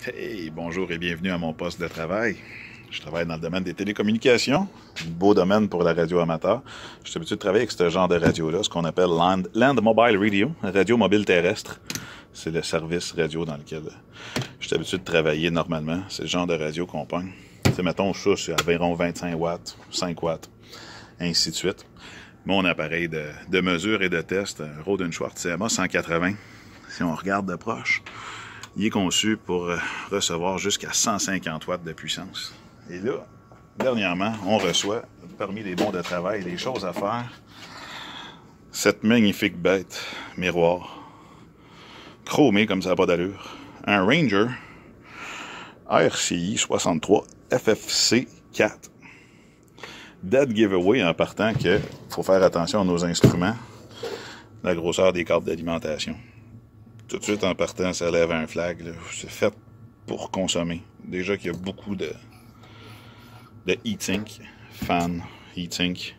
Hey, bonjour et bienvenue à mon poste de travail. Je travaille dans le domaine des télécommunications, un beau domaine pour la radio amateur. Je suis habitué de travailler avec ce genre de radio-là, ce qu'on appelle Land Mobile Radio, radio mobile terrestre. C'est le service radio dans lequel je suis habitué de travailler normalement. C'est le genre de radio qu'on pogne. Tu sais, mettons, ça, c'est environ 25 watts, 5 watts, ainsi de suite. Mon appareil de mesure et de test, un Rohde & Schwarz CMA 180, si on regarde de proche, il est conçu pour recevoir jusqu'à 150 watts de puissance. Et là, dernièrement, on reçoit, parmi les bons de travail, les choses à faire, cette magnifique bête miroir, chromée comme ça n'a pas d'allure, un Ranger RCI 63 FFC 4. Dead giveaway en partant que faut faire attention à nos instruments, la grosseur des câbles d'alimentation. Tout de suite en partant, ça lève un flag. C'est fait pour consommer. Déjà qu'il y a beaucoup de heatsink, fan heatsink.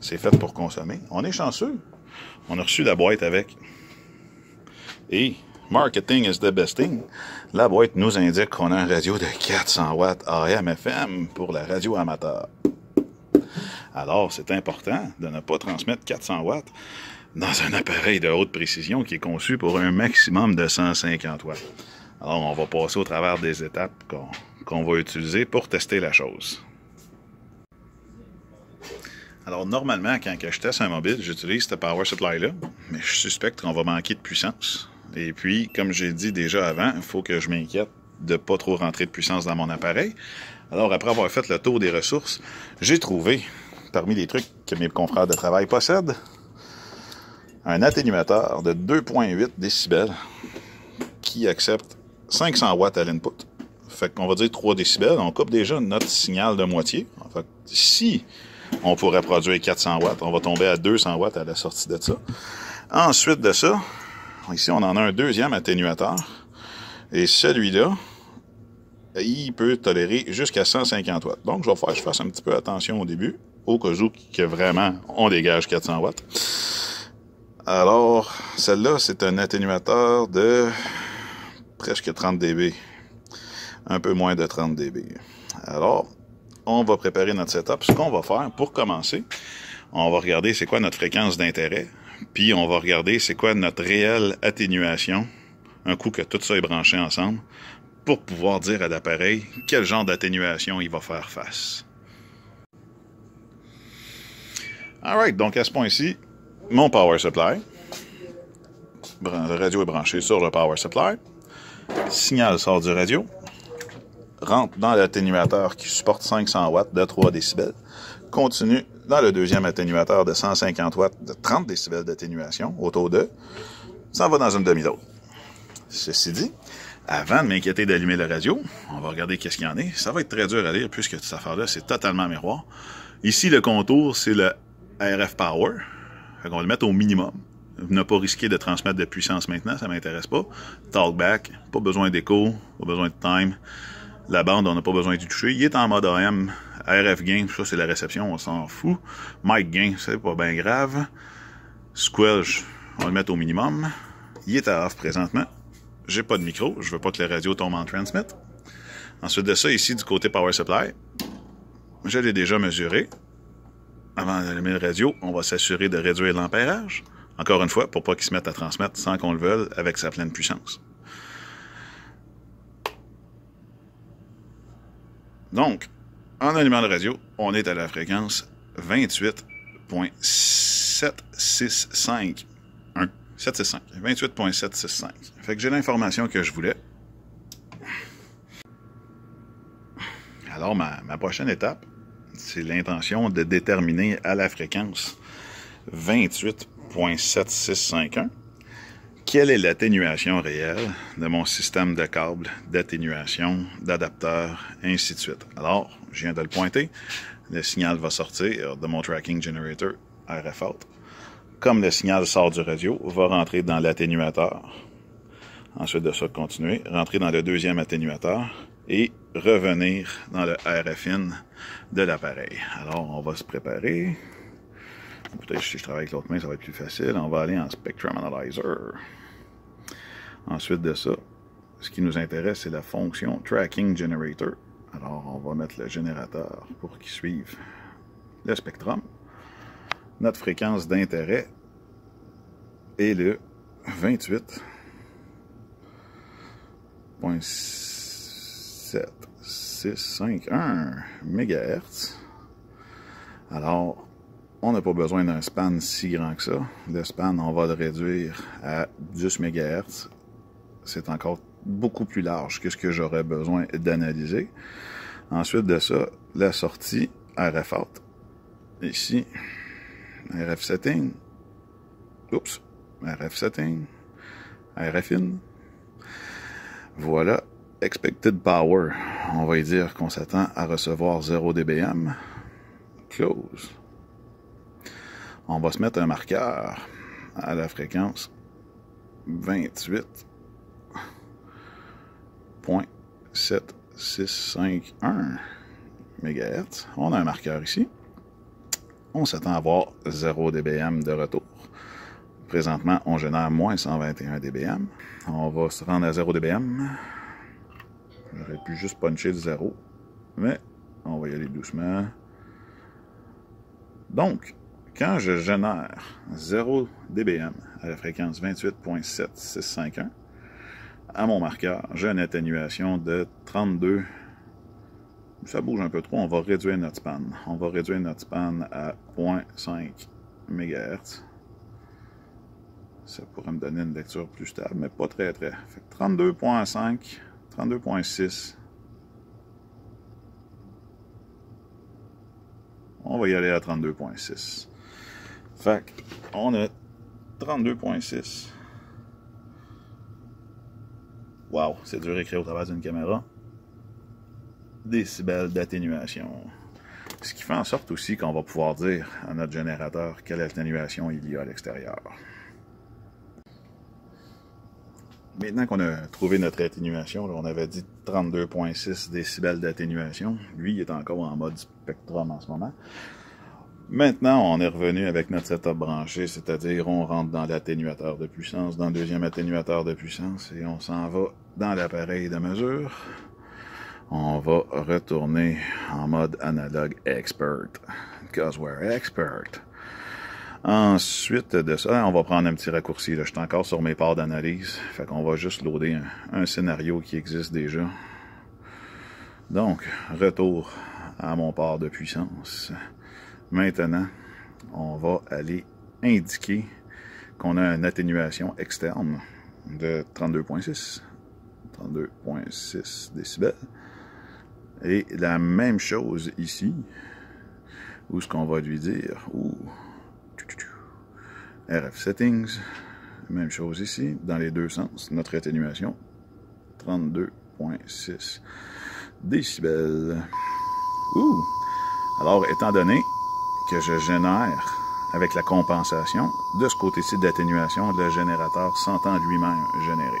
C'est fait pour consommer. On est chanceux. On a reçu la boîte avec. Et marketing is the best thing. La boîte nous indique qu'on a un radio de 400 watts AM/FM pour la radio amateur. Alors, c'est important de ne pas transmettre 400 watts dans un appareil de haute précision qui est conçu pour un maximum de 150 watts. Alors, on va passer au travers des étapes qu'on va utiliser pour tester la chose. Alors, normalement, quand je teste un mobile, j'utilise ce power supply-là, mais je suspecte qu'on va manquer de puissance. Et puis, comme j'ai dit déjà avant, il faut que je m'inquiète de ne pas trop rentrer de puissance dans mon appareil. Alors, après avoir fait le tour des ressources, j'ai trouvé, parmi les trucs que mes confrères de travail possèdent, un atténuateur de 2.8 décibels qui accepte 500 watts à l'input. Fait qu'on va dire 3 décibels. On coupe déjà notre signal de moitié. En fait, si on pourrait produire 400 watts, on va tomber à 200 watts à la sortie de ça. Ensuite de ça, ici, on en a un deuxième atténuateur. Et celui-là, il peut tolérer jusqu'à 150 watts. Donc, je fasse un petit peu attention au début, au cas où que vraiment on dégage 400 watts. Alors, celle-là, c'est un atténuateur de presque 30 dB. Un peu moins de 30 dB. Alors, on va préparer notre setup. Ce qu'on va faire, pour commencer, on va regarder c'est quoi notre fréquence d'intérêt, puis on va regarder c'est quoi notre réelle atténuation, un coup que tout ça est branché ensemble, pour pouvoir dire à l'appareil quel genre d'atténuation il va faire face. Alright, donc à ce point-ci, mon power supply. Le radio est branché sur le power supply. Le signal sort du radio. Rentre dans l'atténuateur qui supporte 500 watts de 3 décibels. Continue dans le deuxième atténuateur de 150 watts de 30 décibels d'atténuation, autour de. Ça va dans une demi-dose. Ceci dit, avant de m'inquiéter d'allumer le radio, on va regarder qu'est-ce qu'il y en a. Ça va être très dur à lire puisque cette affaire-là, c'est totalement miroir. Ici, le contour, c'est le RF Power. On va le mettre au minimum. Ne pas risquer de transmettre de puissance maintenant, ça ne m'intéresse pas. Talkback, pas besoin d'écho, pas besoin de time. La bande, on n'a pas besoin d'y toucher. Il est en mode AM. RF Gain, ça c'est la réception, on s'en fout. Mic Gain, c'est pas bien grave. Squelch, on va le mettre au minimum. Il est à off présentement. J'ai pas de micro, je veux pas que la radio tombe en transmit. Ensuite de ça, ici, du côté Power Supply, je l'ai déjà mesuré. Avant d'allumer le radio, on va s'assurer de réduire l'ampérage. Encore une fois, pour pas qu'il se mette à transmettre sans qu'on le veuille avec sa pleine puissance. Donc, en allumant le radio, on est à la fréquence 28.765. 765. 28.765. Fait que j'ai l'information que je voulais. Alors, ma prochaine étape, c'est l'intention de déterminer à la fréquence 28.7651 quelle est l'atténuation réelle de mon système de câbles, d'atténuation, d'adapteurs, ainsi de suite. Alors, je viens de le pointer, le signal va sortir de mon tracking generator RF out. Comme le signal sort du radio, va rentrer dans l'atténuateur. Ensuite de ça, continuer, rentrer dans le deuxième atténuateur et revenir dans le RF in de l'appareil. Alors, on va se préparer. Peut-être si je travaille avec l'autre main, ça va être plus facile. On va aller en Spectrum Analyzer. Ensuite de ça, ce qui nous intéresse, c'est la fonction Tracking Generator. Alors, on va mettre le générateur pour qu'il suive le spectrum. Notre fréquence d'intérêt est le 28.7651 MHz. Alors, on n'a pas besoin d'un span si grand que ça. Le span, on va le réduire à 10 MHz. C'est encore beaucoup plus large que ce que j'aurais besoin d'analyser. Ensuite de ça, la sortie RF out. Ici, RF setting. Oups. RF setting. RF in. Voilà. Expected power. On va y dire qu'on s'attend à recevoir 0 dBm. Close. On va se mettre un marqueur à la fréquence 28.7651 MHz. On a un marqueur ici. On s'attend à avoir 0 dBm de retour. Présentement, on génère moins 121 dBm. On va se rendre à 0 dBm. J'aurais pu juste puncher le 0, mais on va y aller doucement. Donc, quand je génère 0 dBm à la fréquence 28.7651, à mon marqueur, j'ai une atténuation de 32. Ça bouge un peu trop, on va réduire notre span. On va réduire notre span à 0.5 MHz. Ça pourrait me donner une lecture plus stable, mais pas très. Fait que 32.5, 32.6. On va y aller à 32.6. Fait qu'on a 32.6. Wow, c'est dur à écrire au travers d'une caméra. Décibels d'atténuation. Ce qui fait en sorte aussi qu'on va pouvoir dire à notre générateur quelle atténuation il y a à l'extérieur. Maintenant qu'on a trouvé notre atténuation, là, on avait dit 32.6 décibels d'atténuation. Lui, il est encore en mode spectrum en ce moment. Maintenant, on est revenu avec notre setup branché, c'est-à-dire on rentre dans l'atténuateur de puissance, dans le deuxième atténuateur de puissance, et on s'en va dans l'appareil de mesure. On va retourner en mode analogue expert, because we're expert. Ensuite de ça, on va prendre un petit raccourci. Là. Je suis encore sur mes parts d'analyse, fait qu'on va juste loader un scénario qui existe déjà. Donc, retour à mon part de puissance. Maintenant, on va aller indiquer qu'on a une atténuation externe de 32.6. 32.6 décibels. Et la même chose ici, où ce qu'on va lui dire, RF settings, même chose ici, dans les deux sens, notre atténuation, 32.6 décibels. Alors, étant donné que je génère avec la compensation, de ce côté-ci d'atténuation, le générateur s'entend lui-même générer.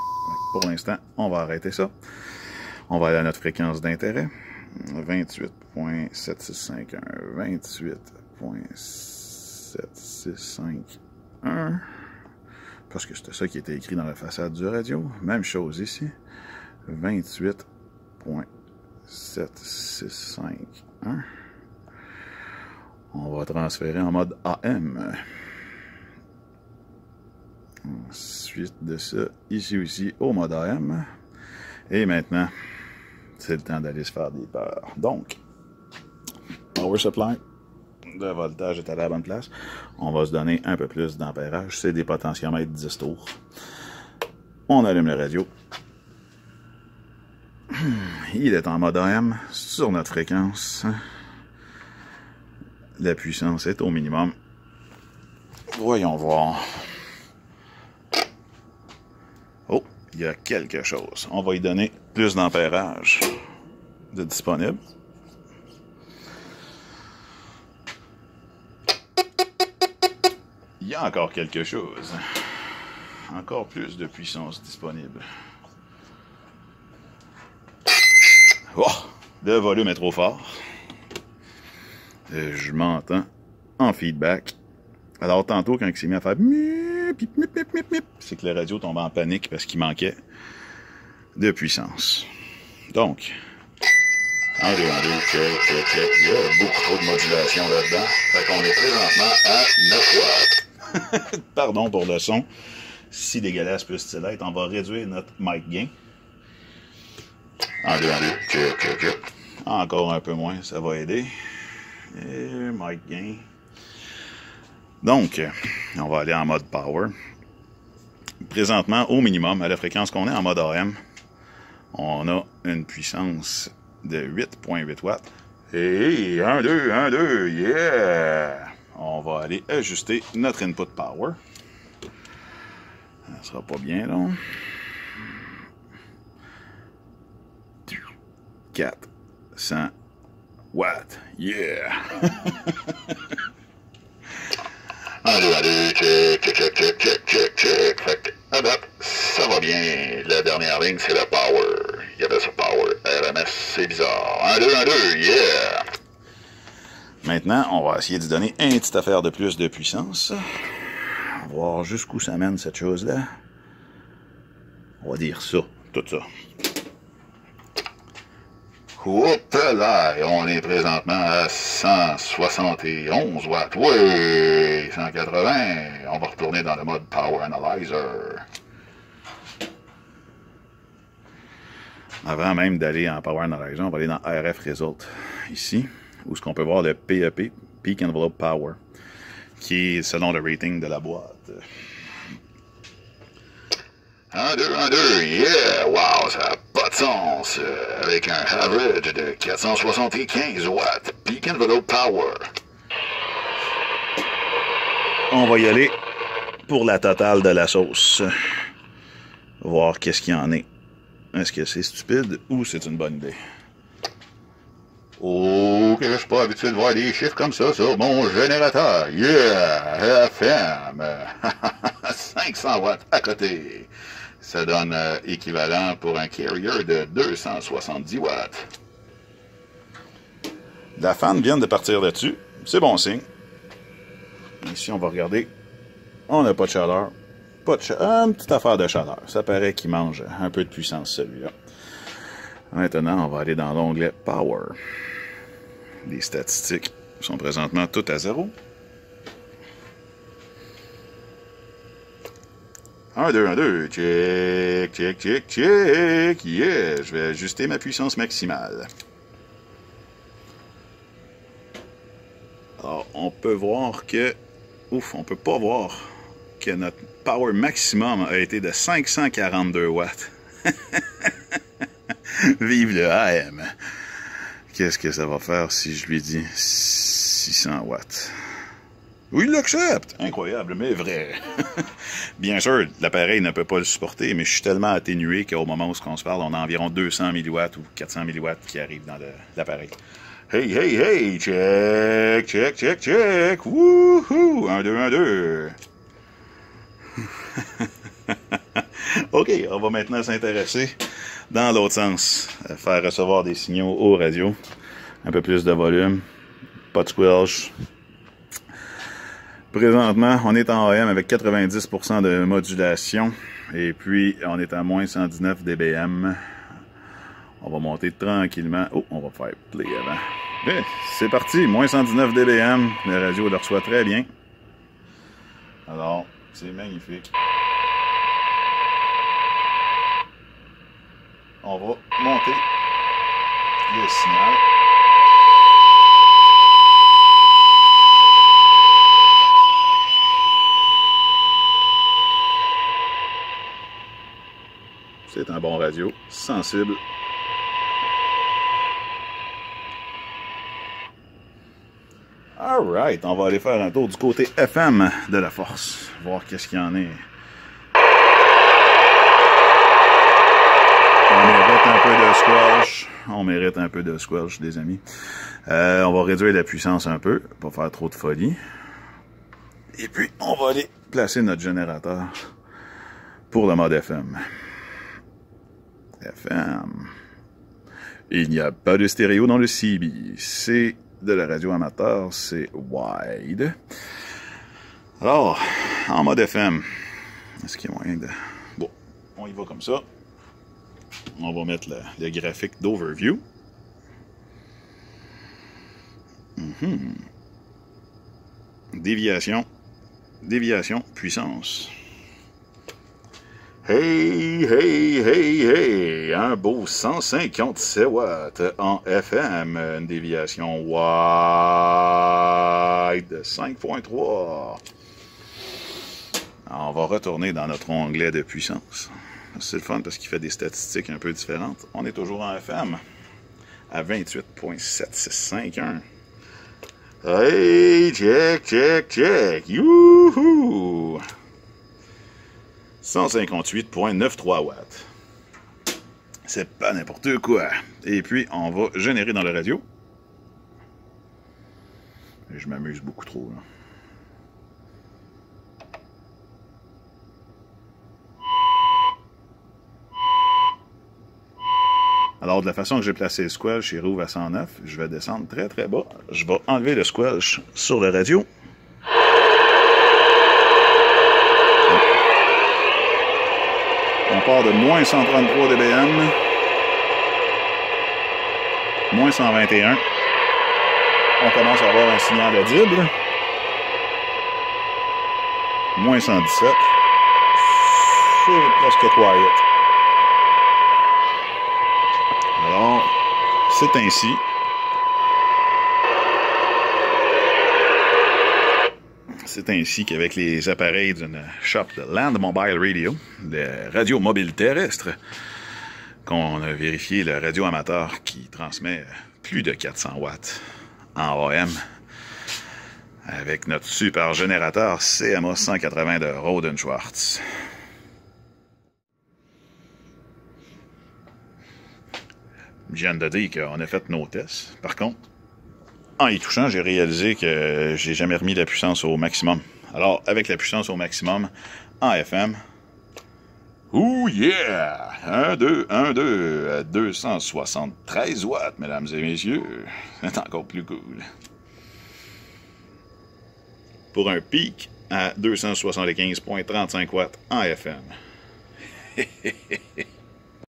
Pour l'instant, on va arrêter ça. On va aller à notre fréquence d'intérêt. 28.7651. 28.7651. Parce que c'était ça qui était écrit dans la façade du radio. Même chose ici. 28.7651. On va transférer en mode AM. Ensuite de ça, ici aussi, au mode AM. Et maintenant, c'est le temps d'aller se faire des peurs. Donc, power supply, le voltage est à la bonne place. On va se donner un peu plus d'ampérage. C'est des potentiomètres 10 tours. On allume le radio. Il est en mode AM sur notre fréquence. La puissance est au minimum. Voyons voir. Oh, il y a quelque chose. On va y donner plus d'ampérage de disponible. Il y a encore quelque chose. Encore plus de puissance disponible. Oh, le volume est trop fort. Je m'entends en feedback. Alors, tantôt, quand il s'est mis à faire c'est que le radio tombait en panique parce qu'il manquait de puissance. Donc, 1, 2, 1, 2, check, check, check. Il y a beaucoup trop de modulation là-dedans. Fait qu'on est présentement à 9 watts. Pardon pour le son. Si dégueulasse peut-il être, on va réduire notre mic gain. 1, 2, 1, 2, check, check, check. Encore un peu moins, ça va aider. Et mic gain. Donc, on va aller en mode power. Présentement, au minimum, à la fréquence qu'on est en mode AM, on a une puissance de 8.8 watts. Et 1, 2, 1, 2, yeah! On va aller ajuster notre input power. Ça sera pas bien long. 400 watts, yeah! 1, 2, 1, 2, check, check, check, check, check, check, check. Fait que, ça va bien. La dernière ligne, c'est le power. Il y avait ce power. RMS, c'est bizarre. 1, 2, 1, 2, yeah! Maintenant, on va essayer de donner une petite affaire de plus de puissance. On va voir jusqu'où ça mène, cette chose-là. On va dire ça, tout ça. Hop là, on est présentement à 171 watts. Oui, 180. On va retourner dans le mode Power Analyzer. Avant même d'aller en Power Analyzer, on va aller dans RF Result, ici, où ce qu'on peut voir le PEP, Peak Envelope Power, qui est selon le rating de la boîte. 1, 2, 1, 2, yeah! Wow, ça n'a pas de sens! Avec un average de 475 watts. Peak Envelope Power. On va y aller pour la totale de la sauce. Voir qu'est-ce qu'il y en est. Est-ce que c'est stupide ou c'est une bonne idée? Oh, que je suis pas habitué de voir des chiffres comme ça sur mon générateur. Yeah! FM! 500 watts à côté. Ça donne équivalent pour un carrier de 270 watts. La fan vient de partir là-dessus. C'est bon signe. Ici, on va regarder. On n'a pas de chaleur. Pas de chaleur. Une petite affaire de chaleur. Ça paraît qu'il mange un peu de puissance, celui-là. Maintenant, on va aller dans l'onglet Power. Les statistiques sont présentement toutes à 0. 1, 2, 1, 2, check, check, check, check, yeah, je vais ajuster ma puissance maximale. Alors, on peut voir que, on peut pas voir que notre power maximum a été de 542 watts. Vive le AM! Qu'est-ce que ça va faire si je lui dis 600 watts? Oui, il l'accepte. Incroyable, mais vrai. Bien sûr, l'appareil ne peut pas le supporter, mais je suis tellement atténué qu'au moment où on se parle, on a environ 200 milliwatts ou 400 milliwatts qui arrivent dans l'appareil. Hey, hey, hey, check, check, check, check. Wouhou, 1, 2, 1, 2. OK, on va maintenant s'intéresser dans l'autre sens. Faire recevoir des signaux aux radios. Un peu plus de volume. Pas de squelch. Présentement, on est en AM avec 90% de modulation. Et puis, on est à moins 119 dBm. On va monter tranquillement. Oh, on va faire play avant. Bien, c'est parti. Moins 119 dBm. La radio le reçoit très bien. Alors, c'est magnifique. On va monter le signal. C'est un bon radio, sensible. Alright, on va aller faire un tour du côté FM de la force, voir qu'est-ce qu'il y en est. On mérite un peu de squelch. On mérite un peu de squelch, les amis. On va réduire la puissance un peu, pas faire trop de folie. Et puis, on va aller placer notre générateur pour le mode FM. FM. Il n'y a pas de stéréo dans le CB. C'est de la radio amateur, c'est wide. Alors, en mode FM, est-ce qu'il y a moyen de... Bon, on y va comme ça. On va mettre le graphique d'overview. Déviation, puissance. Hey, hey, hey, hey! Un beau 157 watts en FM. Une déviation wide de 5.3. On va retourner dans notre onglet de puissance. C'est le fun parce qu'il fait des statistiques un peu différentes. On est toujours en FM à 28.7651. Hey, check! Youhou! 158.93 watts. C'est pas n'importe quoi. Et puis, on va générer dans le radio. Je m'amuse beaucoup trop, là. Alors, de la façon que j'ai placé le squelch, il rouvre à 109. Je vais descendre très, très bas. Je vais enlever le squelch sur le radio. On part de moins 133 dBm. Moins 121. On commence à avoir un signal audible. Moins 117. C'est presque quiet. Alors, c'est ainsi. C'est ainsi qu'avec les appareils d'une shop de Land Mobile Radio, de radio mobile terrestre, qu'on a vérifié le radio amateur qui transmet plus de 400 watts en AM, avec notre super générateur CMA 180 de Rohde & Schwarz. Je viens de dire qu'on a fait nos tests. Par contre, en y touchant, j'ai réalisé que j'ai jamais remis la puissance au maximum. Alors, avec la puissance au maximum, en FM, ouh yeah! 1, 2, 273 watts, mesdames et messieurs. C'est encore plus cool. Pour un pic à 275.35 watts en FM.